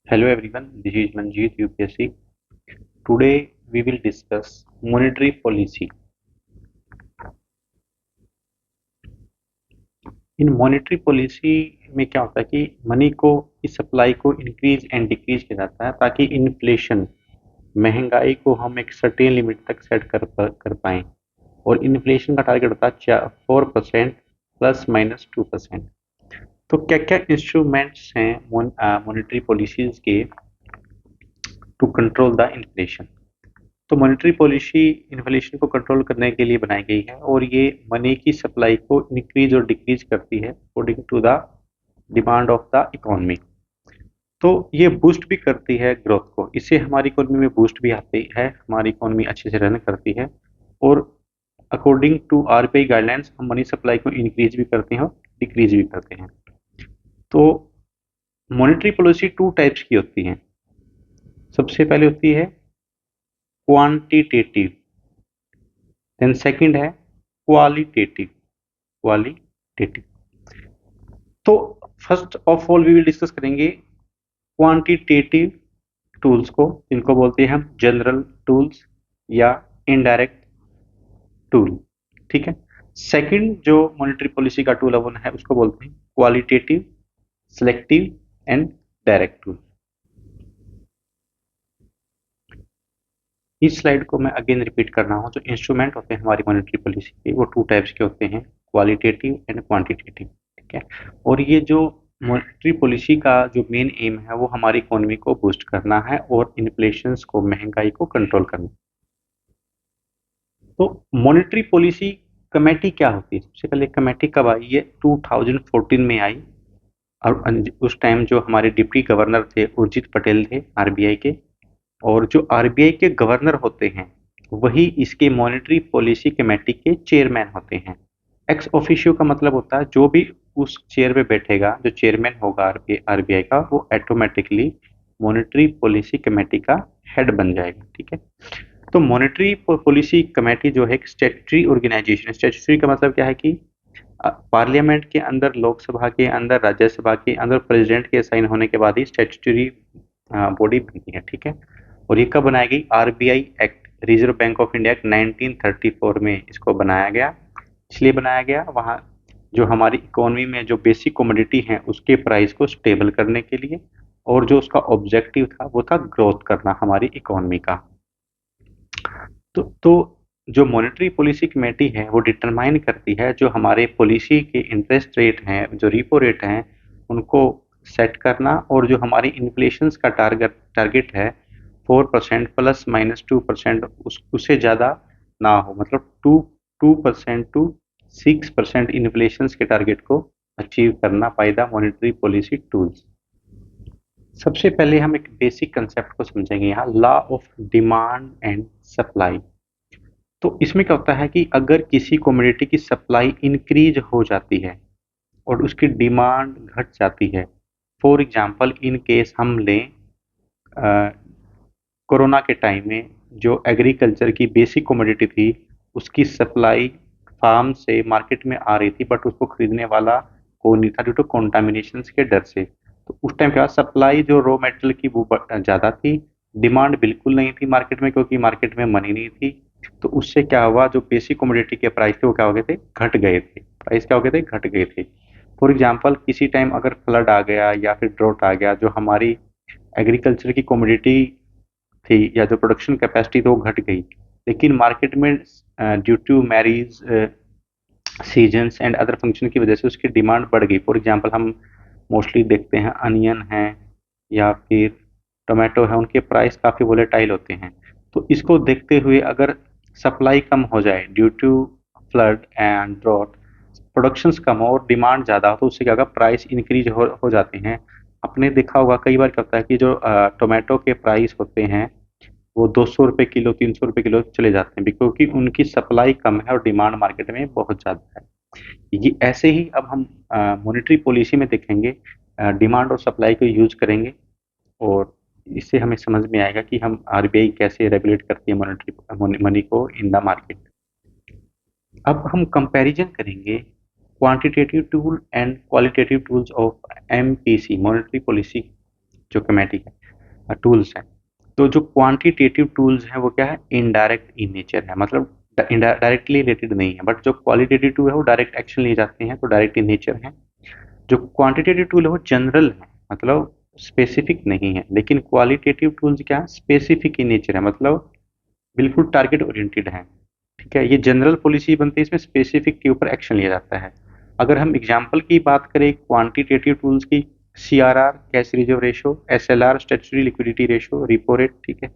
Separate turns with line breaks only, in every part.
Hello everyone, this is Manjeet UPSC. Today we will discuss monetary policy. In monetary policy में क्या होता है कि मनी को की सप्लाई को इंक्रीज एंड डिक्रीज किया जाता है ताकि इन्फ्लेशन महंगाई को हम एक सर्टेन लिमिट तक सेट कर पाएं और इन्फ्लेशन का टारगेट होता है 4% प्लस माइनस 2%। तो क्या क्या इंस्ट्रूमेंट्स हैं मॉनेटरी पॉलिसीज के टू कंट्रोल द इन्फ्लेशन। तो मॉनेटरी पॉलिसी इन्फ्लेशन को कंट्रोल करने के लिए बनाई गई है और ये मनी की सप्लाई को इंक्रीज और डिक्रीज करती है according to the demand of the economy. तो ये बूस्ट भी करती है ग्रोथ को, इससे हमारी इकोनॉमी में बूस्ट भी आती है, हमारी इकोनॉमी अच्छे से रन करती है और अकॉर्डिंग टू आरबीआई गाइडलाइंस हम मनी सप्लाई को इंक्रीज भी करते हैं और डिक्रीज भी करते हैं। तो मॉनेटरी पॉलिसी टू टाइप्स की होती है। सबसे पहले होती है क्वांटिटेटिव, देन सेकंड है क्वालिटेटिव। तो first of all we will discuss करेंगे क्वांटिटेटिव टूल्स को, इनको बोलते हैं हम जनरल टूल्स या इनडायरेक्ट टूल। ठीक है। सेकंड जो मॉनेटरी पॉलिसी का टूल है उसको बोलते हैं qualitative, selective and direct tool. इस स्लाइड को मैं अगेन रिपीट कर रहा हूँ। जो इंस्ट्रूमेंट होते हैं हमारी मॉनेटरी पॉलिसी के वो टू टाइप्स के होते हैं, क्वालिटेटिव एंड क्वांटिटेटिव। ठीक है। और ये जो मॉनेटरी पॉलिसी का जो मेन एम है वो हमारी इकोनॉमी को बूस्ट करना है और इन्फ्लेशन को, महंगाई को कंट्रोल करना। तो मॉनेटरी पॉलिसी कमेटी क्या होती है? सबसे पहले कमेटी कब आई है? 2014 में आई और उस टाइम जो हमारे डिप्टी गवर्नर थे उर्जित पटेल थे आरबीआई के, और जो आरबीआई के गवर्नर होते हैं वही इसके मॉनेटरी पॉलिसी कमेटी के चेयरमैन होते हैं। एक्स ऑफिशियो का मतलब होता है जो भी उस चेयर पे बैठेगा, जो चेयरमैन होगा आरबीआई का, वो ऑटोमेटिकली मॉनेटरी पॉलिसी कमेटी का हेड बन जाएगा। ठीक है। तो मॉनेटरी पॉलिसी कमेटी जो है एक स्टैट्यूटरी ऑर्गेनाइजेशन। स्टैट्यूटरी का मतलब क्या है कि पार्लियामेंट के अंदर, लोकसभा के अंदर, राज्यसभा के अंदर प्रेसिडेंट के साइन होने के बाद ही स्टैट्यूटरी बॉडी बनती है। ठीक है। और ये कब बनाई गई? RBI act, reserve Bank of India act 1934 में इसको बनाया गया। इसलिए बनाया गया वहाँ जो हमारी इकोनॉमी में जो बेसिक कमोडिटी हैं उसके प्राइस को स्टेबल करने के लिए, और जो उसका ऑब्जेक्टिव था वो था ग्रोथ करना हमारी इकोनॉमी का। तो जो मॉनेटरी पॉलिसी कमेटी है वो डिटरमाइन करती है जो हमारे पॉलिसी के इंटरेस्ट रेट हैं, जो रिपो रेट हैं, उनको सेट करना, और जो हमारी इन्फ्लेशन का टारगेट है 4% प्लस माइनस 2%, उससे ज़्यादा ना हो, मतलब 2% टू 6% इन्फ्लेशन के टारगेट को अचीव करना by the monetary policy tools. सबसे पहले हम एक बेसिक कंसेप्ट को समझेंगे यहाँ, law of demand and supply. तो इसमें क्या होता है कि अगर किसी कमोडिटी की सप्लाई इंक्रीज हो जाती है और उसकी डिमांड घट जाती है, फॉर एग्जांपल इन केस हम लें कोरोना के टाइम में जो एग्रीकल्चर की बेसिक कमोडिटी थी उसकी सप्लाई फार्म से मार्केट में आ रही थी बट उसको खरीदने वाला कोई नहीं था ड्यू टू कॉन्टामिनेशन के डर से। तो उस टाइम क्या, सप्लाई जो रॉ मेटेरियल की वो ज़्यादा थी, डिमांड बिल्कुल नहीं थी मार्केट में क्योंकि मार्केट में मनी नहीं थी। तो उससे क्या हुआ, जो बेसिक कमोडिटी के प्राइस थे वो क्या हो गए थे? घट गए थे। प्राइस क्या हो गए थे? घट गए थे। फॉर एग्जाम्पल किसी टाइम अगर फ्लड आ गया या फिर ड्रॉट आ गया, जो हमारी एग्रीकल्चर की कमोडिटी थी या जो प्रोडक्शन कैपेसिटी थी वो घट गई, लेकिन मार्केट में due to marriage seasons and other function की वजह से उसकी डिमांड बढ़ गई। फॉर एग्जांपल हम मोस्टली देखते हैं अनियन है या फिर टोमेटो है, उनके प्राइस काफ़ी वोलेटाइल होते हैं। तो इसको देखते हुए अगर सप्लाई कम हो जाए due to flood and drought, productions कम हो और डिमांड ज़्यादा हो, तो उससे क्या होगा, प्राइस इंक्रीज हो जाते हैं। आपने देखा होगा कई बार क्या होता है कि जो टोमेटो के प्राइस होते हैं वो 200 रुपये किलो, 300 रुपये किलो चले जाते हैं क्योंकि उनकी सप्लाई कम है और डिमांड मार्केट में बहुत ज़्यादा है। ये ऐसे ही अब हम मॉनेटरी पॉलिसी में देखेंगे, डिमांड और सप्लाई को यूज करेंगे और इससे हमें समझ में आएगा कि हम आरबीआई कैसे रेगुलेट करती है मॉनेटरी मनी को इन द मार्केट। अब हम कंपैरिजन करेंगे quantitative tool and qualitative tools of MPC, monetary policy जो कमेटी है। टूल्स हैं। तो जो क्वांटिटेटिव टूल्स हैं वो क्या है, इनडायरेक्ट इन नेचर है, मतलब डायरेक्टली रिलेटेड नहीं है। बट जो क्वालिटेटिव टूल है वो डायरेक्ट एक्शन लिए जाते हैं, तो डायरेक्ट इन नेचर है। जो क्वांटिटेटिव टूल है वो जनरल है, मतलब स्पेसिफिक नहीं है। लेकिन क्वालिटेटिव टूल्स क्या है, स्पेसिफिक इन नेचर है, मतलब बिल्कुल टारगेट ओरिएंटेड है। ठीक है, ये जनरल पॉलिसी बनती है, इसमें स्पेसिफिक के ऊपर एक्शन लिया जाता है। अगर हम एग्जांपल की बात करें क्वांटिटेटिव टूल्स की, CRR cash reserve ratio, SLR statutory liquidity ratio, repo rate. ठीक है,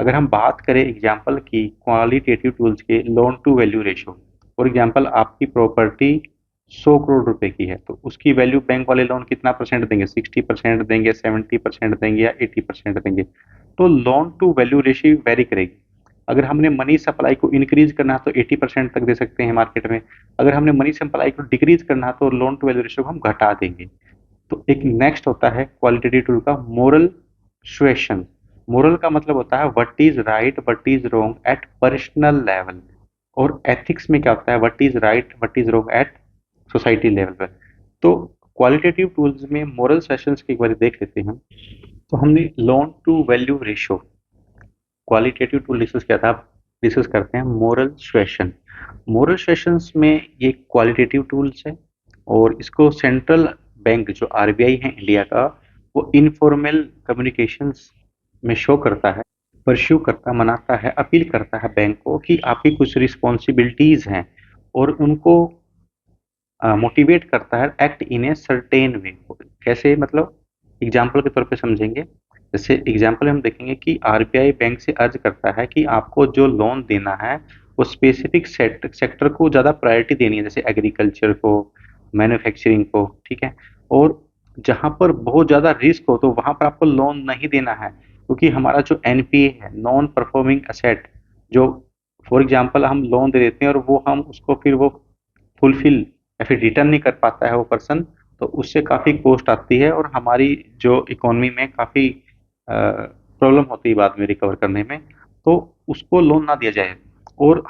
अगर हम बात करें एग्जांपल की क्वालिटेटिव टूल्स के, loan to value ratio. For example आपकी प्रॉपर्टी 100 करोड़ रुपए की है, तो उसकी वैल्यू बैंक वाले लोन कितना परसेंट देंगे, 60% देंगे, 70% देंगे या 80% देंगे। तो loan to value ratio vary करेगी। अगर हमने मनी सप्लाई को इंक्रीज करना है तो 80% तक दे सकते हैं मार्केट में। अगर हमने मनी सप्लाई को डिक्रीज करना है तो लोन टू वैल्यू रेशियो को हम घटा देंगे। तो एक नेक्स्ट होता है क्वालिटेटिव टूल का मोरल सुएशन। मोरल का मतलब होता है what is right what is wrong at personal level. और एथिक्स में क्या होता है, what is right what is wrong at society level पर। तो क्वालिटेटिव टूल्स में मोरल सेशंस की एक बार देख लेते हैं। तो हमने loan to value ratio qualitative tool discuss किया था, आप डिस्कस करते हैं मोरल सुएशन। मोरल सुएशंस में ये क्वालिटेटिव टूल्स है, और इसको सेंट्रल बैंक जो आरबीआई है इंडिया का, वो इनफॉर्मल कम्युनिकेशंस में शो करता है, परस्यू करता, मनाता है, अपील करता है बैंक को कि आपकी कुछ रिस्पॉन्सिबिलिटीज हैं, और उनको मोटिवेट करता है act in a certain way. कैसे, मतलब एग्जाम्पल के तौर पे समझेंगे। जैसे एग्जाम्पल हम देखेंगे कि आरबीआई बैंक से अर्ज करता है कि आपको जो लोन देना है वो स्पेसिफिक सेक्टर को ज़्यादा प्रायोरिटी देनी है, जैसे एग्रीकल्चर को, मैन्युफैक्चरिंग को। ठीक है, और जहाँ पर बहुत ज़्यादा रिस्क हो तो वहाँ पर आपको लोन नहीं देना है, क्योंकि हमारा जो एनपीए है, नॉन परफॉर्मिंग असेट, जो फॉर एग्जाम्पल हम लोन दे देते हैं और वो हम उसको फिर वो फुलफिल या फिर रिटर्न नहीं कर पाता है वो पर्सन, तो उससे काफ़ी कॉस्ट आती है और हमारी जो इकोनॉमी में काफ़ी प्रॉब्लम होती है बाद में रिकवर करने में। तो उसको लोन ना दिया जाए, और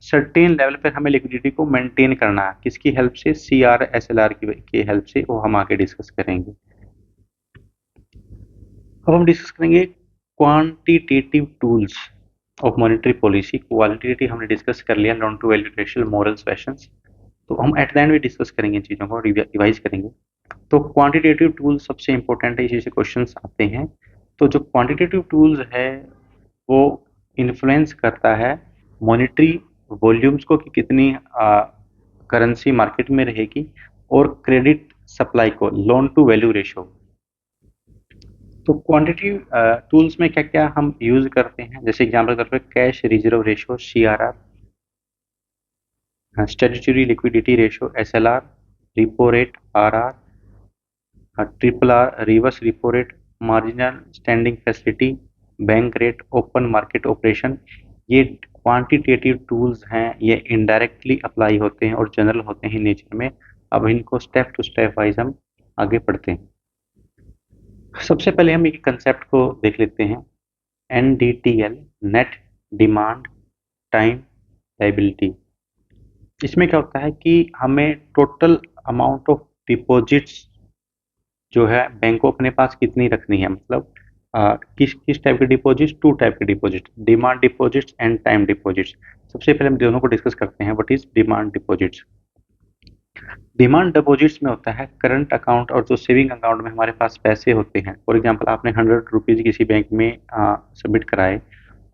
सर्टेन लेवल पर हमें लिक्विडिटी को मेंटेन करना है, किसकी हेल्प से, C R S L R की हेल्प से, वो हम आगे डिस्कस करेंगे। अब हम डिस्कस करेंगे quantitative tools of monetary policy. Qualitative हमने डिस्कस कर लिया, loan to value ratio, moral questions. तो हम एट द एंड भी डिस्कस करेंगे इन चीज़ों को, रिवाइज करेंगे। तो क्वांटिटेटिव टूल्स सबसे इंपॉर्टेंट है, इसी से क्वेश्चंस आते हैं। तो जो क्वांटिटेटिव टूल्स है वो इन्फ्लुएंस करता है मॉनेटरी वॉल्यूम्स को, कि कितनी करेंसी मार्केट में रहेगी, और क्रेडिट सप्लाई को, लोन टू वैल्यू रेशो। तो क्वांटिटेटिव टूल्स में क्या क्या हम यूज करते हैं, जैसे एग्जाम्पल के तौर पर cash reserve ratio, CRR, statutory liquidity ratio, SLR, repo rate, RR, triple R, reverse repo rate, marginal standing facility, bank rate, open market operation. ये क्वांटिटेटिव टूल्स हैं, ये इनडायरेक्टली अप्लाई होते हैं और जनरल होते हैं नेचर में। अब इनको स्टेप टू स्टेप वाइज हम आगे पढ़ते हैं। सबसे पहले हम एक कंसेप्ट को देख लेते हैं, NDTL, net demand time liability. इसमें क्या होता है कि हमें टोटल अमाउंट ऑफ डिपॉजिट्स जो है बैंक को अपने पास कितनी रखनी है, मतलब किस किस टाइप के डिपॉजिट्स, टू टाइप के deposit, demand deposits and time deposits. सबसे पहले हम दोनों को डिस्कस करते हैं, what is demand deposits. Demand deposits में होता है करंट अकाउंट और जो सेविंग अकाउंट में हमारे पास पैसे होते हैं। फॉर एग्जांपल आपने 100 रुपीज़ किसी बैंक में सबमिट कराए,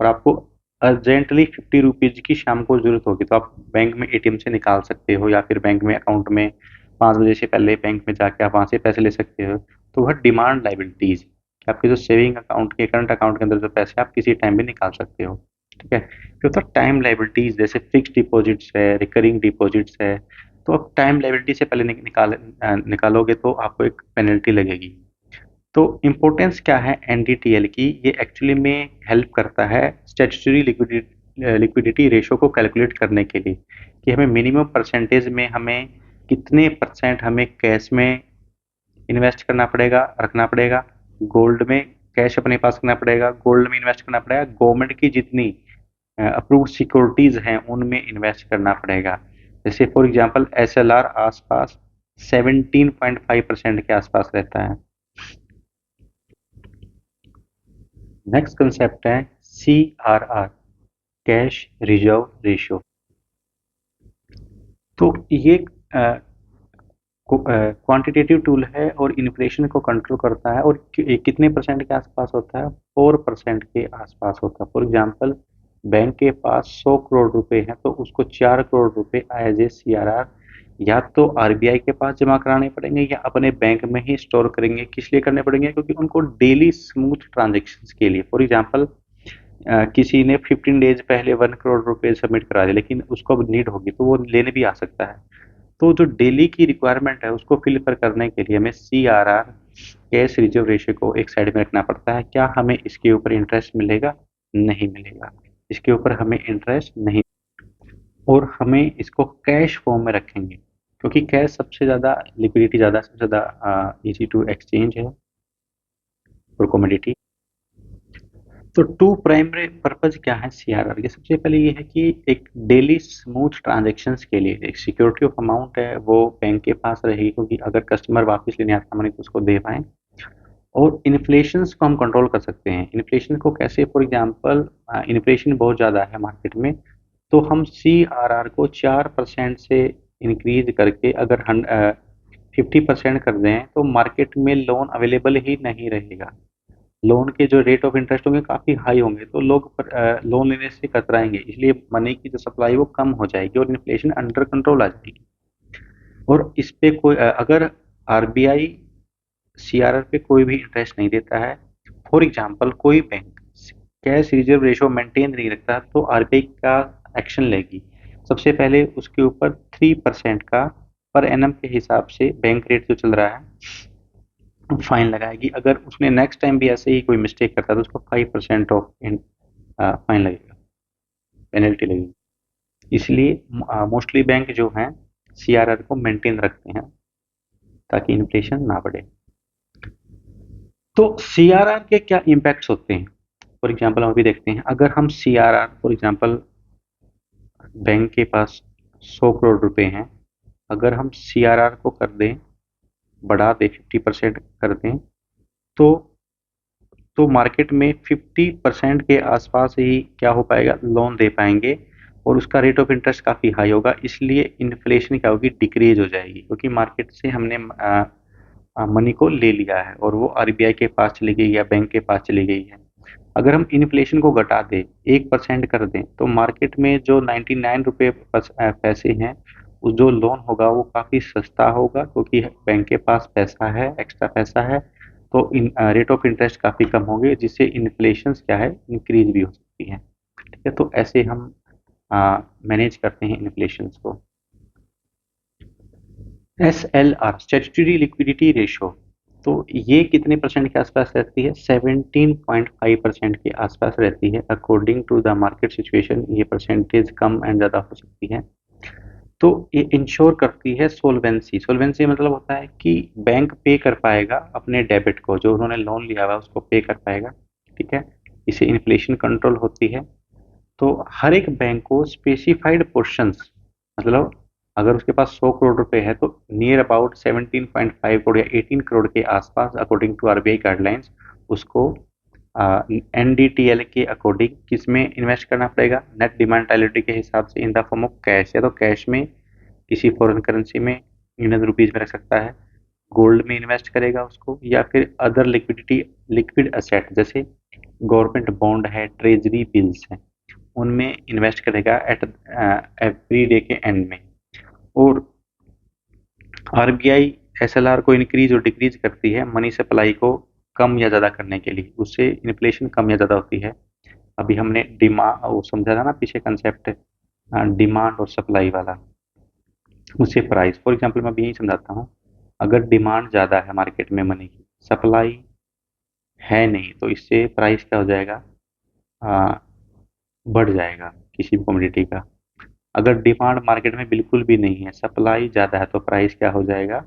और आपको अर्जेंटली 50 रुपीज़ की शाम को ज़रूरत होगी, तो आप बैंक में एटीएम से निकाल सकते हो, या फिर बैंक में अकाउंट में 5 बजे से पहले बैंक में जाके आप वहाँ से पैसे ले सकते हो। तो वह डिमांड लाइबिलिटीज, कि आपके जो सेविंग अकाउंट के, करंट अकाउंट के अंदर जो पैसे आप किसी टाइम भी निकाल सकते हो। ठीक है, फिर होता है टाइम लाइबिलिटीज, जैसे फिक्स डिपॉजिट्स है, रिकरिंग डिपॉजिट्स है। तो अब टाइम लायबिलिटी से पहले निकालोगे तो आपको एक पेनल्टी लगेगी। तो इम्पोर्टेंस क्या है एनडीटीएल की, ये एक्चुअली में हेल्प करता है स्टैट्यूटरी लिक्विडिटी रेशो को कैलकुलेट करने के लिए, कि हमें मिनिमम परसेंटेज में हमें कितने परसेंट हमें कैश में इन्वेस्ट करना पड़ेगा, रखना पड़ेगा, गोल्ड में कैश अपने पास रखना पड़ेगा, गोल्ड में इन्वेस्ट करना पड़ेगा, गवर्नमेंट की जितनी अप्रूव्ड सिक्योरिटीज हैं उनमें इन्वेस्ट करना पड़ेगा। जैसे फॉर एग्जांपल एसएलआर आसपास 17.5% के आसपास रहता है। नेक्स्ट कंसेप्ट है CRR, कैश रिजर्व रेशियो। तो ये क्वांटिटेटिव टूल है और इन्फ्लेशन को कंट्रोल करता है, और कितने परसेंट के आसपास होता है? 4% के आसपास होता है। फॉर एग्जांपल, बैंक के पास 100 करोड़ रुपए हैं तो उसको 4 करोड़ रुपए एज ए CRR या तो RBI के पास जमा कराने पड़ेंगे या अपने बैंक में ही स्टोर करेंगे। किस लिए करने पड़ेंगे? क्योंकि उनको डेली स्मूथ ट्रांजेक्शन के लिए। फॉर एग्जाम्पल, किसी ने 15 डेज पहले 1 करोड़ रुपए सबमिट करा दिए, लेकिन उसको अब नीड होगी तो वो लेने भी आ सकता है। तो जो डेली की रिक्वायरमेंट है उसको फिल करने के लिए हमें CRR, कैश रिजर्व रेशियो को एक साइड में रखना पड़ता है। क्या हमें इसके ऊपर इंटरेस्ट मिलेगा? नहीं मिलेगा, इसके ऊपर हमें इंटरेस्ट नहीं। और हमें इसको कैश फॉर्म में रखेंगे, क्योंकि कैश सबसे ज़्यादा लिक्विडिटी, ज़्यादा सबसे ज़्यादा इजी टू एक्सचेंज है और कमोडिटी। तो टू प्राइमरी पर्पज क्या है CRR के? सबसे पहले ये है कि एक डेली स्मूथ ट्रांजेक्शन्स के लिए एक सिक्योरिटी ऑफ अमाउंट है वो बैंक के पास रहेगी, क्योंकि अगर कस्टमर वापस लेने आता मनी तो उसको दे पाएँ। और इन्फ्लेशन को हम कंट्रोल कर सकते हैं। इन्फ्लेशन को कैसे? फॉर एग्जांपल, इन्फ्लेशन बहुत ज़्यादा है मार्केट में, तो हम CRR को 4% से इंक्रीज करके अगर 50% कर दें तो मार्केट में लोन अवेलेबल ही नहीं रहेगा। लोन के जो रेट ऑफ इंटरेस्ट होंगे काफ़ी हाई होंगे, तो लोग लोन लेने से कतराएंगे, इसलिए मनी की जो सप्लाई वो कम हो जाएगी और इन्फ्लेशन अंडर कंट्रोल आ जाएगी। और इस पे कोई अगर RBI CRR पे कोई भी इंटरेस्ट नहीं देता है, फॉर एग्जांपल कोई bank cash reserve ratio maintain नहीं रखता, तो RBI का एक्शन लेगी। सबसे पहले उसके ऊपर 3% का पर एनम के हिसाब से बैंक रेट जो चल रहा है फाइन लगाएगी। अगर उसने नेक्स्ट टाइम भी ऐसे ही कोई मिस्टेक करता है तो उसको 5% ऑफ फाइन लगेगा, पेनल्टी लगेगी। इसलिए मोस्टली बैंक जो हैं CRR को मेंटेन रखते हैं ताकि इन्फ्लेशन ना बढ़े। तो CRR के क्या इम्पैक्ट्स होते हैं? फॉर एग्जांपल हम अभी देखते हैं, अगर हम CRR, फॉर एग्जांपल बैंक के पास 100 करोड़ रुपए हैं, अगर हम CRR को कर दें, बढ़ा दें, 50% कर दें, तो मार्केट में 50% के आसपास ही क्या हो पाएगा? लोन दे पाएंगे, और उसका रेट ऑफ इंटरेस्ट काफ़ी हाई होगा। इसलिए इन्फ्लेशन क्या होगी? डिक्रीज हो जाएगी, क्योंकि मार्केट से हमने मनी को ले लिया है और वो RBI के पास चली गई या बैंक के पास चली गई है। अगर हम इन्फ्लेशन को घटा दें, 1% कर दें, तो मार्केट में जो 99 रुपये पैसे हैं, उस जो लोन होगा वो काफ़ी सस्ता होगा, क्योंकि बैंक के पास पैसा है, एक्स्ट्रा पैसा है। तो रेट ऑफ इंटरेस्ट काफ़ी कम होंगे, जिससे इन्फ्लेशन क्या है? इंक्रीज भी हो सकती है। ठीक है, तो ऐसे हम मैनेज करते हैं इन्फ्लेशन को। SLR, स्टैट्यूटरी लिक्विडिटी रेशो, तो ये कितने परसेंट के आसपास रहती है? 17.5% के आसपास रहती है। According to the market situation ये परसेंटेज कम एंड ज़्यादा हो सकती है। तो ये इंश्योर करती है सोल्वेंसी। सोल्वेंसी मतलब होता है कि बैंक पे कर पाएगा अपने डेबिट को, जो उन्होंने लोन लिया हुआ है उसको पे कर पाएगा। ठीक है, इससे इन्फ्लेशन कंट्रोल होती है। तो हर एक बैंक को स्पेसिफाइड पोर्शंस, मतलब अगर उसके पास 100 करोड़ रुपए है तो नियर अबाउट 17.5 करोड़ या 18 करोड़ के आसपास, अकॉर्डिंग टू RBI गाइडलाइंस, उसको NDTL के अकॉर्डिंग किस में इन्वेस्ट करना पड़ेगा? नेट डिमांड टैलिटी के हिसाब से, in the form of cash, या तो कैश में, किसी फॉरेन करेंसी में, इंडियन रुपीज में रख सकता है, गोल्ड में इन्वेस्ट करेगा उसको, या फिर अदर लिक्विडिटी, लिक्विड असेट जैसे गवर्नमेंट बॉन्ड है, ट्रेजरी बिल्स हैं, उनमें इन्वेस्ट करेगा एट एवरी डे के एंड में। और RBI SLR को इंक्रीज और डिक्रीज करती है मनी सप्लाई को कम या ज़्यादा करने के लिए, उससे इन्फ्लेशन कम या ज़्यादा होती है। अभी हमने डिमांड वो समझा था ना पीछे कंसेप्ट, डिमांड और सप्लाई वाला, उससे प्राइस। फॉर एग्जांपल मैं अभी यही समझाता हूँ, अगर डिमांड ज़्यादा है मार्केट में मनी की, सप्लाई है नहीं, तो इससे प्राइस क्या हो जाएगा? आ, बढ़ जाएगा किसी भी कमोडिटी का। अगर डिमांड मार्केट में बिल्कुल भी नहीं है, सप्लाई ज़्यादा है, तो प्राइस क्या हो जाएगा?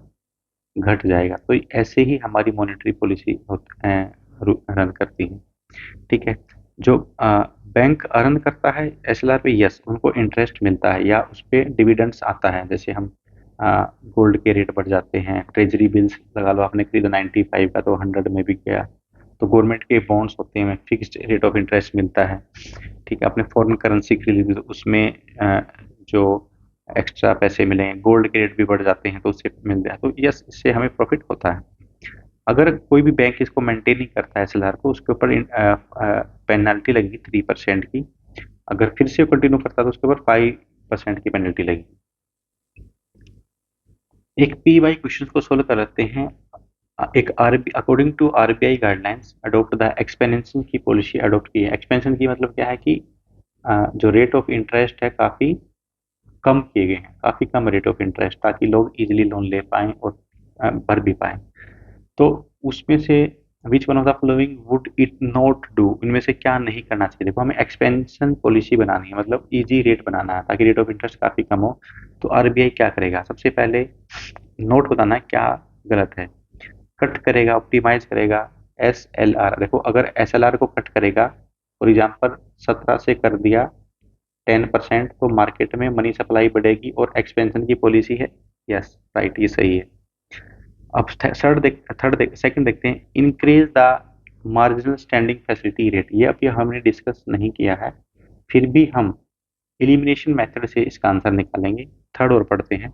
घट जाएगा। तो ऐसे ही हमारी मॉनेटरी पॉलिसी रन करती है। ठीक है, जो बैंक अर्न करता है SLR पे, यस, उनको इंटरेस्ट मिलता है या उस पर डिविडेंड्स आता है। जैसे हम गोल्ड के रेट बढ़ जाते हैं, ट्रेजरी बिल्स लगा लो आपने खरीदा 95 का तो 100 में बिक गया, तो गवर्नमेंट के बॉन्ड्स होते हैं, फिक्स्ड रेट ऑफ इंटरेस्ट मिलता है। ठीक है, अपने फॉरेन करेंसी खरीदी तो उसमें जो एक्स्ट्रा पैसे मिले, गोल्ड के रेट भी बढ़ जाते हैं तो उससे मिल जाए, तो यस, इससे हमें प्रॉफिट होता है। अगर कोई भी बैंक इसको मेंटेन नहीं करता है एसएलआर को, उसके ऊपर पेनल्टी लगेगी 3% की। अगर फिर से कंटिन्यू करता है तो उसके ऊपर 5% की पेनल्टी लगेगी। एक पी वाई क्वेश्चन को सोल्व कर लेते हैं। एक RB according to RBI guidelines adopt the expansion की पॉलिसी अडॉप्ट की है। एक्सपेंशन की मतलब क्या है कि जो रेट ऑफ इंटरेस्ट है काफ़ी कम किए गए हैं, काफ़ी कम रेट ऑफ इंटरेस्ट, ताकि लोग इजीली लोन ले पाएं और भर भी पाएं। तो उसमें से which one of the following would it not do, इनमें से क्या नहीं करना चाहिए। देखो, हमें एक्सपेंशन पॉलिसी बनानी है, मतलब इजी रेट बनाना है ताकि रेट ऑफ इंटरेस्ट काफ़ी कम हो। तो आरबीआई क्या करेगा, सबसे पहले नोट बताना है क्या गलत है। कट करेगा, ऑप्टिमाइज करेगा एस एल आर। देखो, अगर एस एल आर को कट करेगा, फॉर एग्जाम्पल 17 से कर दिया 10%, तो मार्केट में मनी सप्लाई बढ़ेगी और एक्सपेंशन की पॉलिसी है। यस, राइट, ये सही है। अब सेकंड देखते हैं, increase the marginal standing facility rate. ये अभी हमने डिस्कस नहीं किया है, फिर भी हम एलिमिनेशन मेथड से इसका आंसर निकालेंगे। थर्ड और पढ़ते हैं,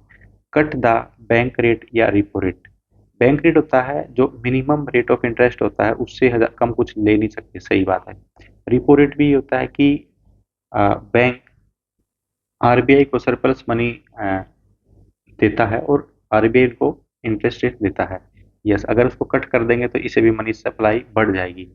कट द बैंक रेट या रिपो रेट। बैंक रेट होता है जो मिनिमम रेट ऑफ इंटरेस्ट होता है, उससे कम कुछ ले नहीं सकते, सही बात है। रिपो रेट भी होता है कि बैंक आरबीआई को सरप्लस मनी देता है और आरबीआई को इंटरेस्ट रेट देता है। यस, अगर उसको कट कर देंगे तो इसे भी मनी सप्लाई बढ़ जाएगी।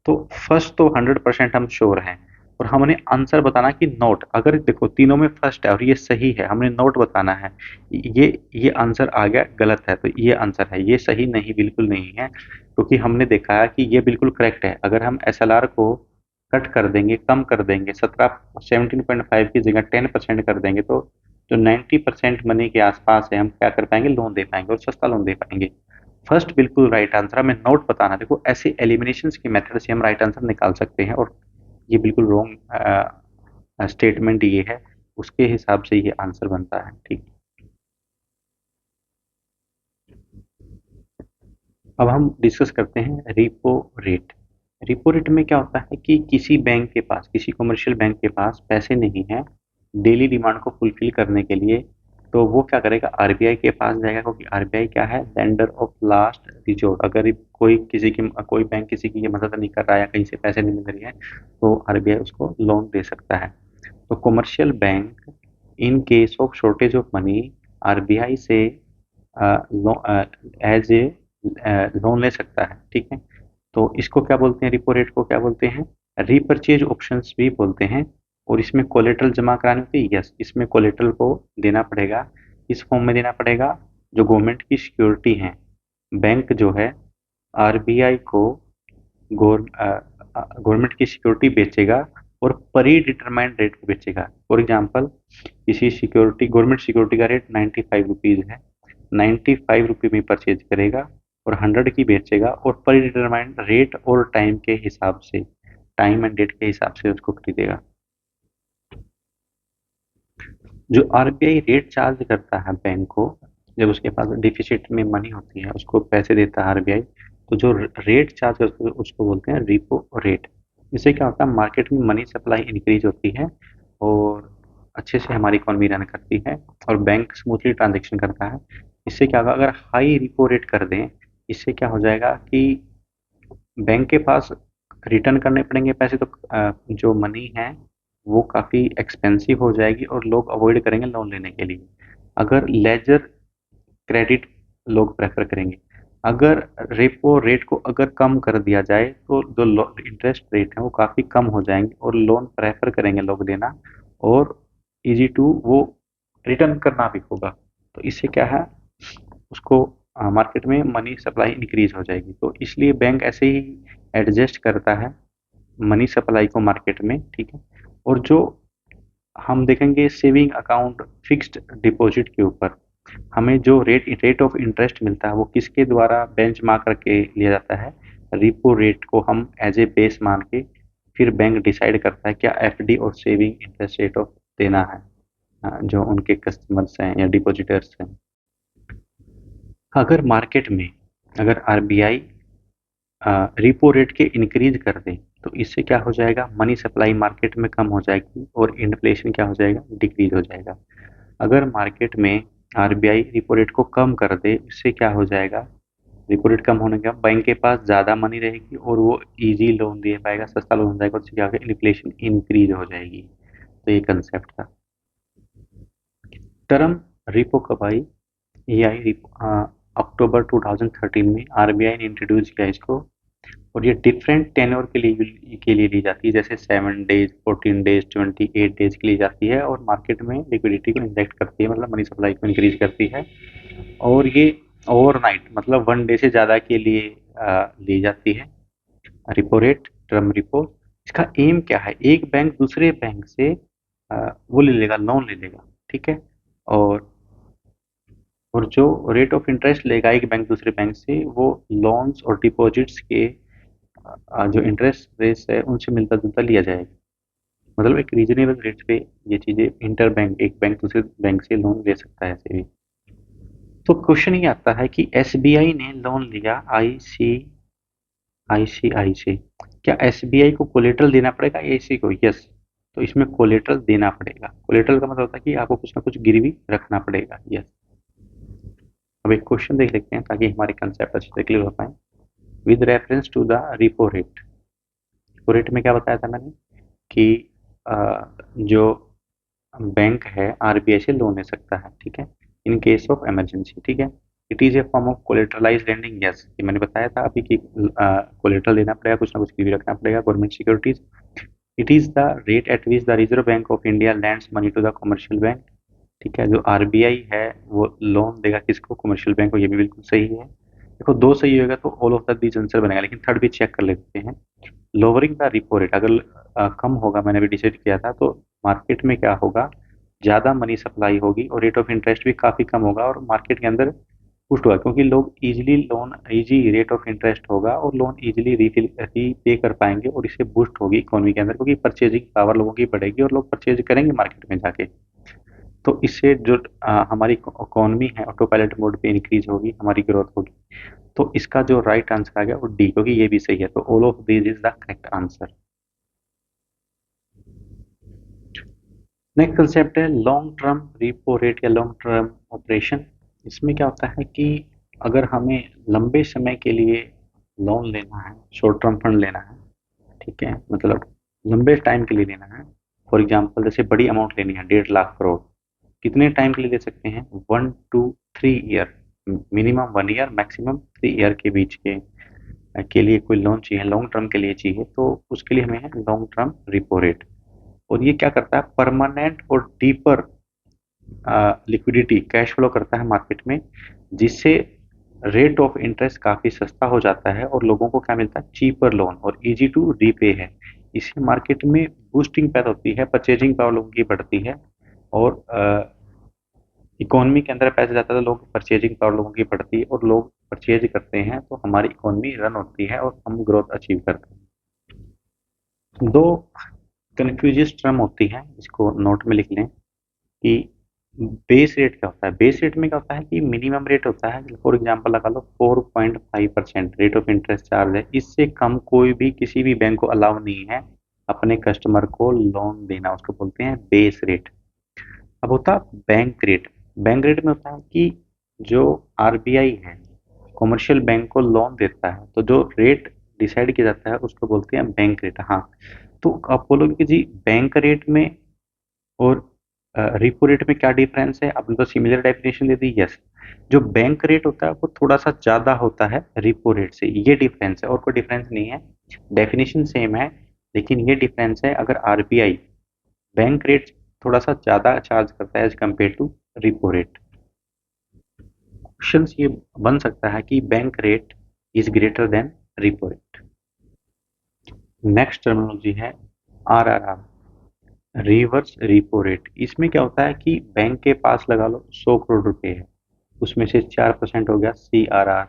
तो फर्स्ट तो 100% हम श्योर हैं, और हमने आंसर बताना कि नोट, अगर देखो तीनों में फर्स्ट है और ये सही है, हमने नोट बताना है। ये आंसर आ गया गलत है, तो ये आंसर है, ये सही नहीं, बिल्कुल नहीं है, क्योंकि हमने देखा है कि ये बिल्कुल करेक्ट है। अगर हम एसएलआर को कट कर देंगे, कम कर देंगे, 17 17.5 की जगह 10% कर देंगे, तो जो 90% मनी के आसपास है, हम क्या कर पाएंगे, लोन दे पाएंगे और सस्ता लोन दे पाएंगे। फर्स्ट बिल्कुल राइट आंसर, हमें नोट बताना। देखो, ऐसे एलिमिनेशन की मेथड से हम राइट आंसर निकाल सकते हैं, और ये बिल्कुल रॉन्ग स्टेटमेंट ये है, उसके हिसाब से ये आंसर बनता है। ठीक, अब हम डिस्कस करते हैं रिपो रेट। रिपो रेट में क्या होता है कि किसी बैंक के पास, किसी कमर्शियल बैंक के पास पैसे नहीं है डेली डिमांड को फुलफिल करने के लिए, तो वो क्या करेगा, आरबीआई के पास जाएगा, क्योंकि आरबीआई क्या है, लेंडर ऑफ लास्ट रिजोर्ट। अगर कोई बैंक किसी की मदद नहीं कर रहा है या कहीं से पैसे नहीं मिल रही है, तो आरबीआई उसको लोन दे सकता है। तो commercial bank in case of shortage of money RBI से एज ए लोन ले सकता है। ठीक है, तो इसको क्या बोलते हैं, रिपो रेट को क्या बोलते हैं, रीपर्चेज ऑप्शंस भी बोलते हैं। और इसमें कोलेटरल जमा करानी होती है। यस, इसमें कोलेटरल को देना पड़ेगा, इस फॉर्म में देना पड़ेगा, जो गवर्नमेंट की सिक्योरिटी है। बैंक जो है आरबीआई को गवर्नमेंट की सिक्योरिटी बेचेगा और प्री डिटरमाइंड रेट पे बेचेगा। फॉर एग्जांपल, किसी सिक्योरिटी, गवर्नमेंट सिक्योरिटी का रेट 95 रुपीज़ है, 95 रुपये में परचेज करेगा और 100 की बेचेगा, और प्री डिटरमाइंड रेट और टाइम के हिसाब से, टाइम एंड डेट के हिसाब से उसको खरीदेगा। जो आरबीआई रेट चार्ज करता है बैंक को, जब उसके पास डिफिसिट में मनी होती है, उसको पैसे देता है आरबीआई, तो जो रेट चार्ज करते हैं उसको बोलते हैं रिपो रेट। इससे क्या होता है, मार्केट में मनी सप्लाई इंक्रीज होती है और अच्छे से हमारी इकोनॉमी रन करती है और बैंक स्मूथली ट्रांजेक्शन करता है। इससे क्या होगा, अगर हाई रिपो रेट कर दें, इससे क्या हो जाएगा कि बैंक के पास रिटर्न करने पड़ेंगे पैसे, तो जो मनी है वो काफ़ी एक्सपेंसिव हो जाएगी और लोग अवॉइड करेंगे लोन लेने के लिए। अगर लेजर क्रेडिट लोग प्रेफर करेंगे। अगर रेपो रेट को अगर कम कर दिया जाए, तो जो इंटरेस्ट रेट है वो काफ़ी कम हो जाएंगे और लोन प्रेफर करेंगे लोग देना, और इजी टू वो रिटर्न करना भी होगा। तो इससे क्या है, उसको मार्केट में मनी सप्लाई इंक्रीज हो जाएगी। तो इसलिए बैंक ऐसे ही एडजस्ट करता है मनी सप्लाई को मार्केट में। ठीक है, और जो हम देखेंगे सेविंग अकाउंट, फिक्स्ड डिपॉजिट के ऊपर हमें जो रेट ऑफ इंटरेस्ट मिलता है, वो किसके द्वारा बेंच मार्क करके लिया जाता है, रिपो रेट को हम एज ए बेस मान के फिर बैंक डिसाइड करता है क्या एफडी और सेविंग इंटरेस्ट रेट ऑफ देना है जो उनके कस्टमर्स हैं या डिपॉजिटर्स हैं। अगर मार्केट में, अगर आरबीआई रिपो रेट के इंक्रीज कर दें तो इससे क्या हो जाएगा, मनी सप्लाई मार्केट में कम हो जाएगी और इन्फ्लेशन क्या हो जाएगा, डिक्रीज हो जाएगा। अगर मार्केट में आरबीआई रिपो रेट को कम कर दे, इससे क्या हो जाएगा, रिपो रेट कम होने के बाद बैंक के पास ज़्यादा मनी रहेगी और वो इजी लोन दे पाएगा, सस्ता लोन हो जाएगा और उससे क्या होगा, इन्फ्लेशन इंक्रीज हो जाएगी। तो ये कंसेप्ट था। टर्म रिपो कब आई, ये आई अक्टूबर 2013 में आरबीआई ने इंट्रोड्यूस किया इसको। और ये डिफरेंट टेन्योर के लिए ली जाती है, जैसे 7 डेज, 14 डेज, 28 डेज के लिए जाती है और मार्केट में लिक्विडिटी को इंजेक्ट करती है, मतलब मनी सप्लाई को इंक्रीज करती है। और ये ओवरनाइट मतलब 1 डे से ज़्यादा के लिए ली जाती है। रिपो रेट, टर्म रिपो, इसका एम क्या है, एक बैंक दूसरे बैंक से वो ले लेगा, लोन ले लेगा, ठीक है। और और जो रेट ऑफ इंटरेस्ट लेगा एक बैंक दूसरे बैंक से, वो लोन्स और डिपॉजिट्स के जो इंटरेस्ट रेट्स है उनसे मिलता जुलता लिया जाएगा। मतलब एक रीजनेबल रेट पे ये चीजें इंटर बैंक, एक बैंक दूसरे बैंक से लोन ले सकता है ऐसे भी। तो क्वेश्चन ये आता है कि एसबीआई ने लोन लिया आईसीआई से, क्या एसबीआई को कोलेटरल देना पड़ेगा आईसी को? यस। तो इसमें कोलेटरल देना पड़ेगा। कोलेटरल का मतलब होता है कि आपको कुछ ना कुछ गिरवी रखना पड़ेगा। यस। अब एक क्वेश्चन देख लेते हैं ताकि हमारे कंसेप्ट अच्छे से क्लियर हो पाए। With reference to the repo rate, repo rate में क्या बताया था मैंने कि जो बैंक है आरबीआई से लोन ले सकता है, ठीक है, इन केस ऑफ इमरजेंसी, ठीक है। It is a form of collateralise lending, yes, ये मैंने बताया था अभी कि कोलेटरल देना पड़ेगा, कुछ ना कुछ गिरवी रखना पड़ेगा, government securities. It is the rate at which the Reserve Bank of India lends money to the commercial bank, ठीक है। जो आरबीआई है वो लोन देगा किसको, कमर्शियल बैंक को, ये भी बिल्कुल सही है। देखो दो सही होगा तो all of the these answer बनेगा, लेकिन थर्ड भी चेक कर लेते हैं। लोअरिंग द रिपो रेट, अगर कम होगा, मैंने भी डिसाइड किया था, तो मार्केट में क्या होगा, ज़्यादा मनी सप्लाई होगी और रेट ऑफ इंटरेस्ट भी काफ़ी कम होगा और मार्केट के अंदर पुस्ट होगा, क्योंकि लोग easily loan, easy rate of interest होगा और लोन इजीली रीपे कर पाएंगे और इससे बूस्ट होगी इकोनॉमी के अंदर, क्योंकि परचेजिंग पावर लोगों की बढ़ेगी और लोग परचेज करेंगे मार्केट में जाके। तो इससे जो हमारी इकोनॉमी है ऑटो पायलट मोड पे इंक्रीज होगी, हमारी ग्रोथ होगी। तो इसका जो राइट आंसर आ गया वो डी, क्योंकि ये भी सही है। तो all of this is the correct answer. Next concept है लॉन्ग टर्म रिपो रेट या लॉन्ग टर्म ऑपरेशन। इसमें क्या होता है कि अगर हमें लंबे समय के लिए लोन लेना है, शॉर्ट टर्म फंड लेना है, ठीक है, मतलब लंबे टाइम के लिए लेना है। फॉर एग्जांपल जैसे बड़ी अमाउंट लेनी है, 1.5 लाख करोड़, कितने टाइम के लिए ले सकते हैं, 1 to 3 year, minimum 1 year, maximum 3 year के बीच के लिए कोई लोन चाहिए, लॉन्ग टर्म के लिए चाहिए, तो उसके लिए हमें है लॉन्ग टर्म रिपो रेट। और ये क्या करता है, परमानेंट और डीपर लिक्विडिटी, कैश फ्लो करता है मार्केट में, जिससे रेट ऑफ इंटरेस्ट काफ़ी सस्ता हो जाता है और लोगों को क्या मिलता है, चीपर लोन और इजी टू रीपे है। इससे मार्केट में बूस्टिंग पैदा होती है, परचेजिंग पावर लोगों की बढ़ती है और इकोनॉमी के अंदर पैसा जाता है तो लोग परचेजिंग पावर लोगों की बढ़ती है और लोग परचेज करते हैं तो हमारी इकोनॉमी रन होती है और हम ग्रोथ अचीव करते हैं। दो कन्फ्यूजियस टर्म होती है, इसको नोट में लिख लें कि बेस रेट क्या होता है। बेस रेट में क्या होता है कि मिनिमम रेट होता है, फॉर एग्जांपल लगा लो 4.5% रेट ऑफ इंटरेस्ट चार्ज है, इससे कम कोई भी किसी भी बैंक को अलाउ नहीं है अपने कस्टमर को लोन देना, उसको बोलते हैं बेस रेट। अब होता बैंक रेट। बैंक रेट में होता है कि जो आरबीआई है कमर्शियल बैंक को लोन देता है तो जो रेट डिसाइड किया जाता है उसको बोलते हैं बैंक रेट। हाँ, तो आप बोलोगे कि जी बैंक रेट में और रिपो रेट में क्या डिफरेंस है, आपने तो सिमिलर डेफिनेशन दे दी। यस, जो बैंक रेट होता है वो थोड़ा सा ज्यादा होता है रिपो रेट से, ये डिफरेंस है और कोई डिफरेंस नहीं है, डेफिनेशन सेम है, लेकिन ये डिफरेंस है अगर आरबीआई बैंक रेट थोड़ा सा ज़्यादा चार्ज करता है as compare to repo rate. Question ये बन सकता है कि bank rate is greater than repo rate. Next terminology है आरआरआर, रिवर्स रिपो रेट। इसमें क्या होता है कि बैंक के पास लगा लो 100 करोड़ रुपए है, उसमें से 4% हो गया सी आर आर,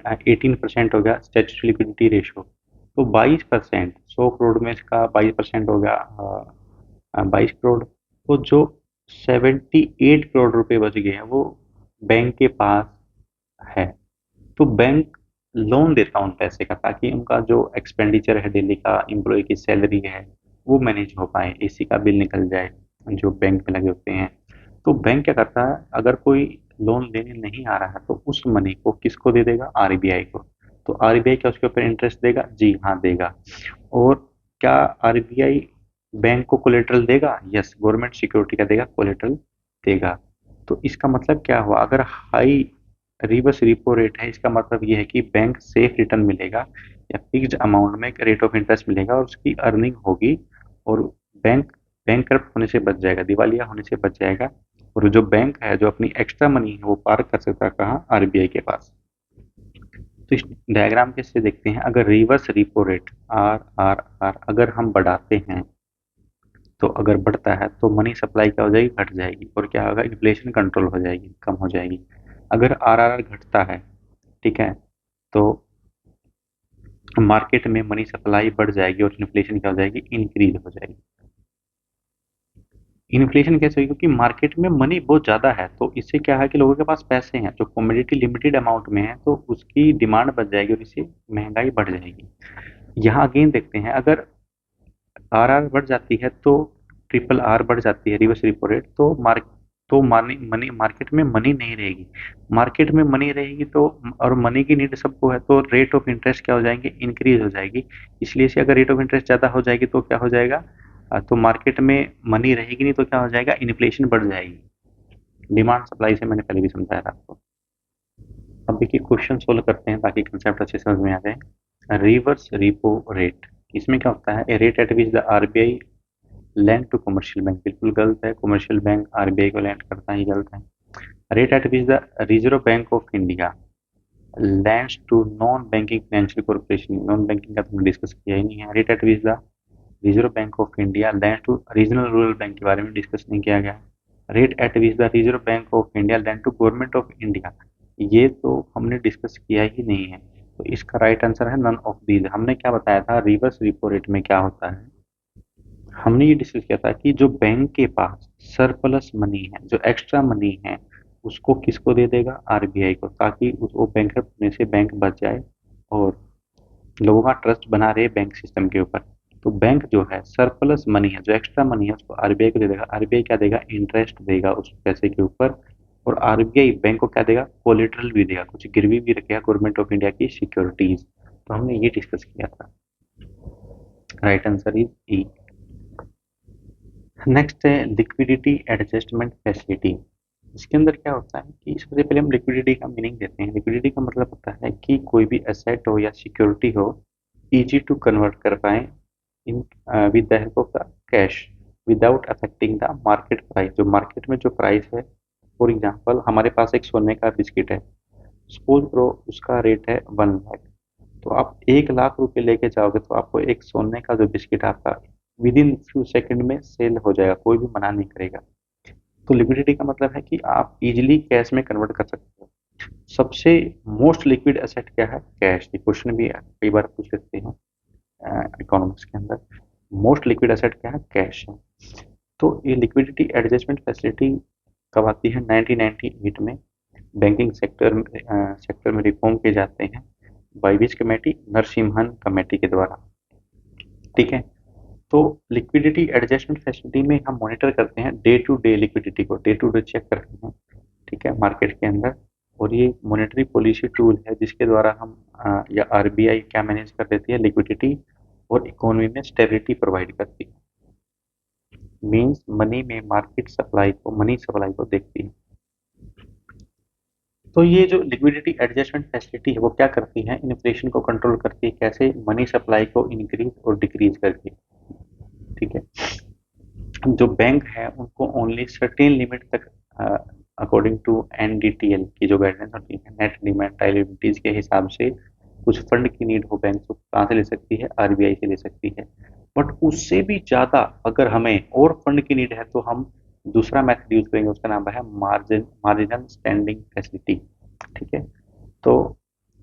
18% हो गया स्टेचुटरी लिक्विडिटी रेशो, तो 22%, 100 करोड़ में इसका 22% हो गया 22 करोड़। तो जो 78 करोड़ रुपए बच गए हैं वो बैंक के पास है। तो बैंक लोन देता हूँ उन पैसे का, ताकि उनका जो एक्सपेंडिचर है डेली का, एम्प्लॉय की सैलरी है, वो मैनेज हो पाए, एसी का बिल निकल जाए जो बैंक में लगे होते हैं। तो बैंक क्या करता है, अगर कोई लोन लेने नहीं आ रहा है तो उस मनी को किसको दे देगा, आरबीआई को। तो आरबीआई क्या उसके ऊपर इंटरेस्ट देगा, जी हाँ देगा। और क्या आरबीआई बैंक को कोलेटरल देगा, यस, गवर्नमेंट सिक्योरिटी का देगा, कोलेटरल देगा। तो इसका मतलब क्या हुआ, अगर हाई रिवर्स रिपो रेट है, इसका मतलब ये है कि बैंक सेफ रिटर्न मिलेगा, या फिक्स्ड अमाउंट में एक रेट ऑफ इंटरेस्ट मिलेगा और उसकी अर्निंग होगी, और बैंक बैंक करप्ट होने से बच जाएगा, दिवालिया होने से बच जाएगा। और जो बैंक है जो अपनी एक्स्ट्रा मनी है वो पार्क कर सकता है कहाँ, आरबीआई के पास। तो इस डायग्राम के से देखते हैं, अगर रिवर्स रिपो रेट आर अगर हम बढ़ाते हैं, तो अगर बढ़ता है तो मनी सप्लाई क्या हो जाएगी, घट जाएगी, और क्या होगा, इन्फ्लेशन कंट्रोल हो जाएगी, कम हो जाएगी। अगर आर घटता है, ठीक है, तो मार्केट में मनी सप्लाई बढ़ जाएगी और इन्फ्लेशन क्या हो जाएगी, इंक्रीज हो जाएगी। इन्फ्लेशन कैसे होगी, क्योंकि मार्केट में मनी बहुत ज़्यादा है, तो इससे क्या है कि लोगों के पास पैसे हैं, जो कमोडिटी लिमिटेड अमाउंट में है तो उसकी डिमांड बढ़ जाएगी और इससे महंगाई बढ़ जाएगी। यहाँ अगेन देखते हैं, अगर आर बढ़ जाती है तो ट्रिपल आर बढ़ जाती है, रिवर्स रिपो रेट, तो मनी मनी मार्केट में मनी नहीं रहेगी। मार्केट में मनी रहेगी तो, और मनी की नीड सबको है, तो रेट ऑफ इंटरेस्ट क्या हो जाएंगे, इंक्रीज हो जाएगी। इसलिए से अगर रेट ऑफ इंटरेस्ट ज़्यादा हो जाएगी तो क्या हो जाएगा, तो मार्केट में मनी रहेगी नहीं, तो क्या हो जाएगा, इन्फ्लेशन बढ़ जाएगी। डिमांड सप्लाई से मैंने पहले भी समझाया था आपको। अब देखिए क्वेश्चन सोल्व करते हैं ताकि कंसेप्ट अच्छे समझ में आ जाए। रिवर्स रिपो रेट, इसमें क्या होता है, a rate at which the RBI lend to commercial bank, बिल्कुल गलत है, कमर्शियल बैंक आरबीआई को लैंड करता ही गलत है। Rate at which the Reserve Bank of India lends to non banking financial corporation, non banking का तो हमने डिस्कस किया ही नहीं है। Rate at which the Reserve Bank of India lend to regional rural bank के बारे में डिस्कस नहीं किया गया। Rate at which the Reserve Bank of India lend to government of India, ये तो हमने डिस्कस किया ही नहीं है, तो इसका राइट आंसर है नन ऑफ दीज। हमने क्या बताया था, रिवर्स रिपो रेट में क्या होता है, हमने ये डिस्कस किया था कि जो बैंक के पास सरप्लस मनी है, जो एक्स्ट्रा मनी है, उसको किसको दे देगा, आरबीआई को, ताकि वो बैंक होने से बैंक बच जाए और लोगों का ट्रस्ट बना रहे बैंक सिस्टम के ऊपर। तो बैंक जो है सरप्लस मनी है, जो एक्स्ट्रा मनी है, उसको आरबीआई को दे देगा। आरबीआई क्या देगा, इंटरेस्ट देगा उस पैसे के ऊपर, और आरबीआई बैंक को क्या देगा, कोलेटरल भी देगा, कुछ गिरवी भी रखेगा गवर्नमेंट ऑफ इंडिया की सिक्योरिटीज। तो हमने ये डिस्कस किया था। Right answer is E. Next है लिक्विडिटी एडजस्टमेंट फैसिलिटी। इसके अंदर क्या होता है कि सबसे पहले हम लिक्विडिटी का मीनिंग देते हैं। लिक्विडिटी का मतलब होता है कि कोई भी एसेट हो या सिक्योरिटी हो, इजी टू कन्वर्ट कर पाए in with the help of the cash, without affecting the market price. जो मार्केट में जो प्राइस है, फॉर एग्जांपल हमारे पास एक सोने का बिस्किट है, सपोज करो उसका रेट है 1 लाख, तो आप 1 लाख रुपए लेके जाओगे तो आपको एक सोने का जो बिस्किट आपका विद इन फ्यू सेकंड में सेल हो जाएगा, कोई भी मना नहीं करेगा। तो लिक्विडिटी का मतलब है कि आप इजीली कैश में कन्वर्ट कर सकते हो। सबसे मोस्ट लिक्विड एसेट क्या है, कैश। ये क्वेश्चन भी कई बार पूछ लेते हैं इकोनॉमिक्स के अंदर, मोस्ट लिक्विड एसेट क्या है, कैश है। तो ये लिक्विडिटी एडजस्टमेंट फैसिलिटी कब आती है, 1998 में बैंकिंग सेक्टर में रिफॉर्म किए जाते हैं by which committee, Narasimhan committee के द्वारा। ठीक है, तो लिक्विडिटी एडजस्टमेंट फैसिलिटी में हम मॉनिटर करते हैं डे टू डे लिक्विडिटी को, डे टू डे चेक करते हैं, ठीक है, मार्केट के अंदर। और ये मॉनेटरी पॉलिसी टूल है जिसके द्वारा हम या आरबीआई क्या मैनेज कर देती है, लिक्विडिटी और इकोनॉमी में स्टेबिलिटी प्रोवाइड करती है। मींस मनी में मार्केट सप्लाई को, मनी सप्लाई को देखती है। तो ये जो लिक्विडिटी एडजस्टमेंट फैसिलिटी है वो क्या करती है, इन्फ्लेशन को कंट्रोल करती है, कैसे, मनी सप्लाई को इंक्रीज और डिक्रीज करके। ठीक है, जो बैंक है उनको ओनली सर्टेन लिमिट तक अकॉर्डिंग टू एनडीटीएल की जो गाइडलाइंस होती है, नेट डिमांड लायबिलिटीज के हिसाब से, कुछ फंड की नीड हो बैंक तो कहाँ से ले सकती है, आरबीआई से ले सकती है। बट उससे भी ज्यादा अगर हमें और फंड की नीड है तो हम दूसरा मेथड यूज करेंगे, उसका नाम है मार्जिनल स्टैंडिंग फैसिलिटी। ठीक है, तो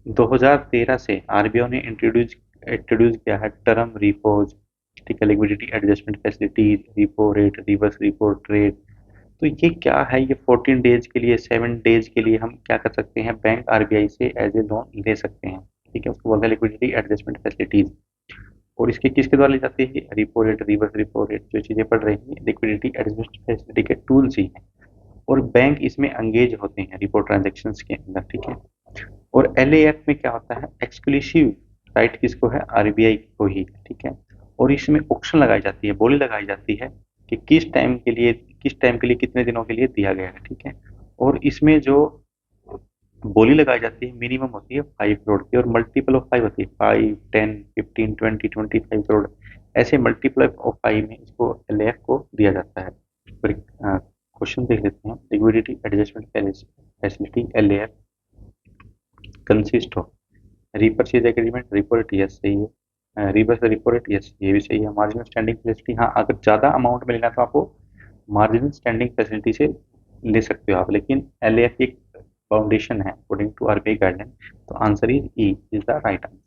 2013 से आरबीआई ने इंट्रोड्यूस किया है टर्म रिपोज, ठीक है, liquidity adjustment facility, repo rate, reverse repo trade. तो ये क्या है, ये 14 डेज के लिए, 7 डेज के लिए हम क्या कर सकते हैं, बैंक आरबीआई से एज ए लोन ले सकते हैं। ठीक है, उसको बोलते हैं लिक्विडिटी एडजस्टमेंट फैसिलिटीज। और इसके किसके द्वारा ली जाती है? Repo rate, reverse repo rate, जो चीजें पढ़ रही हैं लिक्विडिटी एडजस्टमेंट फैसिलिटी के टूल्स ही हैं। और बैंक इसमें एंगेज होते हैं रिपो ट्रांजेक्शन्स के अंदर, ठीक है। और एलएएफ में क्या होता है? एक्सक्लूसिव राइट किसको है? आरबीआई को ही, ठीक है। और इसमें ऑप्शन लगाई जाती है, बोली लगाई जाती है कि किस टाइम के लिए कितने दिनों के लिए दिया गया है, ठीक है। और इसमें जो बोली लगाई जाती है मिनिमम होती है 5 करोड़ की, और मल्टीपल ऑफ 5 होती है 5, 10, 15, 20, 25 करोड़। ऐसे मल्टीपल ऑफ 5 में इसको एलएएफ को दिया जाता है। क्वेश्चन देख लेते हैं। Liquidity adjustment facility LAF consist of repurchase agreement, repo rate, yes सही है। रिवर्स रिपो रेट, यस ये भी सही है। मार्जिनल स्टैंडिंग फैसिलिटी, हाँ अगर ज़्यादा अमाउंट में लेना है तो आपको मार्जिनल स्टैंडिंग फैसिलिटी से ले सकते हो आप, लेकिन एलएएफ एक फाउंडेशन है अकॉर्डिंग टू आरबीआई गाइडलाइन। तो answer is E is the right answer.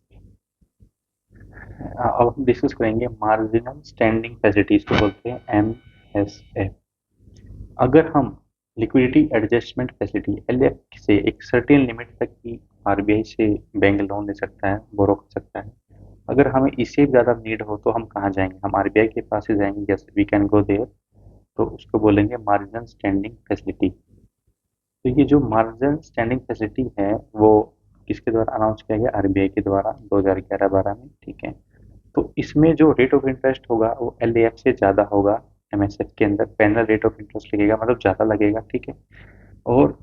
अब हम डिस्कस करेंगे मार्जिनल स्टैंडिंग फैसिलिटीज को बोलते हैं एमएसएफ। अगर हम लिक्विडिटी एडजस्टमेंट फैसिलिटी एलएफ से एक सर्टेन लिमिट तक की आरबीआई से बैंक लोन ले सकता है, बोरो कर सकता है। अगर हमें इससे ज़्यादा नीड हो तो हम कहाँ जाएंगे? हम आरबीआई के पास ही जाएंगे, yes we can go there. तो उसको बोलेंगे मार्जिनल स्टैंडिंग फैसिलिटी। तो ये जो मार्जिनल स्टैंडिंग फैसिलिटी है वो किसके द्वारा अनाउंस किया गया? आरबीआई के द्वारा 2011-12 में, ठीक है। तो इसमें जो रेट ऑफ इंटरेस्ट होगा वो एलएएफ से ज़्यादा होगा। एमएसएफ के अंदर पैनल रेट ऑफ इंटरेस्ट लगेगा, मतलब ज़्यादा लगेगा, ठीक है। और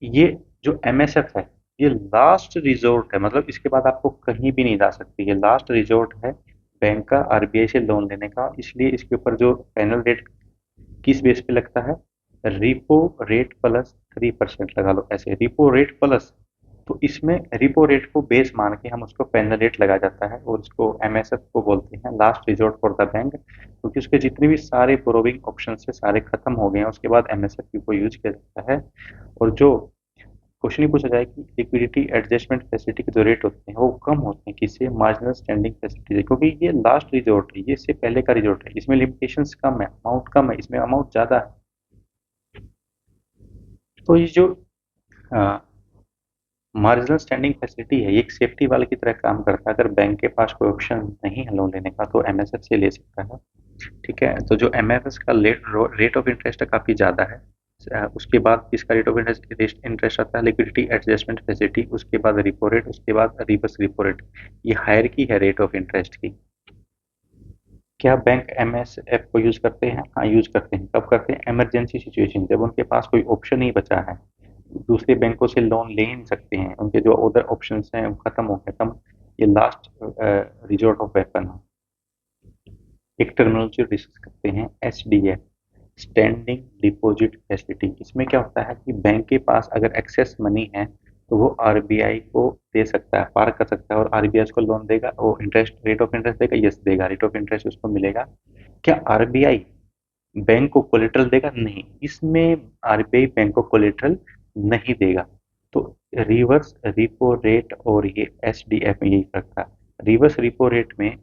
ये जो एमएसएफ है ये लास्ट रिजोर्ट है, मतलब इसके बाद आपको कहीं भी नहीं जा सकती, ये लास्ट रिजोर्ट है बैंक का आरबीआई से लोन लेने का। इसलिए इसके ऊपर जो पैनल रेट किस बेस पे लगता है? रिपो रेट प्लस 3% लगा लो, ऐसे रिपो रेट प्लस। तो इसमें रिपो रेट को बेस मान के हम उसको पैनल रेट लगाया जाता है, और उसको एमएसएफ को बोलते हैं last resort for the bank, क्योंकि उसके जितने भी सारे बोरोविंग ऑप्शन से सारे खत्म हो गए हैं, उसके बाद एमएसएफ को यूज किया जाता है। और जो क्वेश्चन ही पूछा जाए कि लिक्विडिटी एडजस्टमेंट फैसिलिटी के जो रेट होते हैं वो कम होते हैं किससे? मार्जिनल स्टैंडिंग फैसिलिटी से, क्योंकि ये लास्ट रिजोर्ट है, ये इससे पहले का रिजोर्ट है, इसमें लिमिटेशंस कम है, अमाउंट कम है, इसमें अमाउंट ज़्यादा है। तो ये जो मार्जिनल स्टैंडिंग फैसिलिटी है ये एक सेफ्टी वाले की तरह काम करता है। अगर बैंक के पास कोई ऑप्शन नहीं है लोन लेने का तो एमएसएफ से ले सकता है, ठीक है। तो जो एमएफएस का रेट ऑफ इंटरेस्ट है काफ़ी ज़्यादा है। उसके बाद किसका रेट ऑफ इंटरेस्ट आता है? लिक्विडिटी एडजस्टमेंट फैसिलिटी, उसके बाद रिपो रेट, उसके बाद रिवर्स रिपो रेट। ये हायरार्की है रेट ऑफ इंटरेस्ट की। क्या बैंक एमएसएफ को यूज करते हैं? हाँ यूज करते हैं। कब करते हैं? इमरजेंसी सिचुएशन, जब उनके पास कोई ऑप्शन नहीं बचा है, दूसरे बैंकों से लोन ले ही नहीं सकते हैं, उनके जो अदर ऑप्शन हैं वो खत्म हो गए, तब ये लास्ट रिजोर्ट ऑफ वेपन है। एक टर्मिनोलॉजी डिस्कस करते हैं एसडीएफ, स्टैंडिंग डिपॉजिट फैसिलिटी। इसमें क्या होता है कि बैंक के पास अगर एक्सेस मनी है तो वो आरबीआई को दे सकता है, पार कर सकता है, और आरबीआई उसको लोन देगा, वो इंटरेस्ट रेट ऑफ इंटरेस्ट देगा, यस देगा, रेट ऑफ इंटरेस्ट उसको मिलेगा। क्या आरबीआई बैंक को कोलेटरल देगा? नहीं, इसमें आरबीआई बैंक को कोलेटरल नहीं देगा। तो रिवर्स रिपो रेट और ये एसडीएफ में यही फर्क था। रिवर्स रिपो रेट में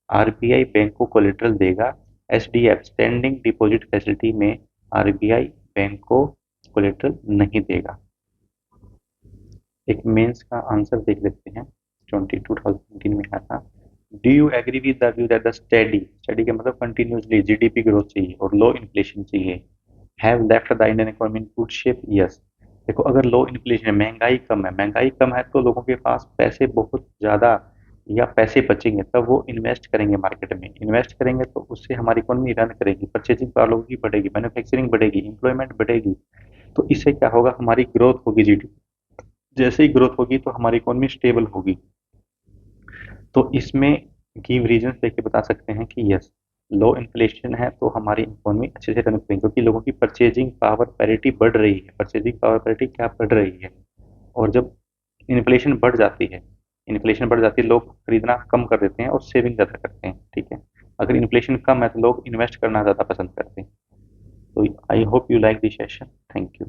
आरबीआई बैंक को कोलेटरल देगा, एसडीएफ स्टैंडिंग डिपॉजिट फैसिलिटी में आरबीआई बैंक को कोलेटरल नहीं देगा। एक मेंस का आंसर देख लेते हैं, 2019 में आया था। Do you agree with the view that the study का मतलब कंटिन्यूसली जीडीपी ग्रोथ चाहिए और लो इन्फ्लेशन चाहिए, have left the Indian economy in good shape? Yes. देखो अगर लो इन्फ्लेशन है, महंगाई कम है, महंगाई कम है तो लोगों के पास पैसे बहुत ज़्यादा या पैसे बचेंगे, तब वो इन्वेस्ट करेंगे मार्केट में, इन्वेस्ट करेंगे तो उससे हमारी इकोनॉमी रन करेगी, परचेजिंग पावर लोगों की बढ़ेगी, मैन्युफैक्चरिंग बढ़ेगी, एम्प्लॉयमेंट बढ़ेगी। तो इससे क्या होगा? हमारी ग्रोथ होगी जीडीपी, जैसे ही ग्रोथ होगी तो हमारी इकोनॉमी स्टेबल होगी। तो इसमें गिव रीजन देके बता सकते हैं कि यस लो इन्फ्लेशन है तो हमारी इकोनॉमी अच्छे से रन करेगी, क्योंकि लोगों की परचेजिंग पावर पैरिटी बढ़ रही है। परचेजिंग पावर पैरिटी क्या बढ़ रही है? और जब इन्फ्लेशन बढ़ जाती है, लोग खरीदना कम कर देते हैं और सेविंग ज़्यादा करते हैं, ठीक है। अगर इन्फ्लेशन कम है तो लोग इन्वेस्ट करना ज़्यादा पसंद करते हैं। तो I hope you like this session, thank you.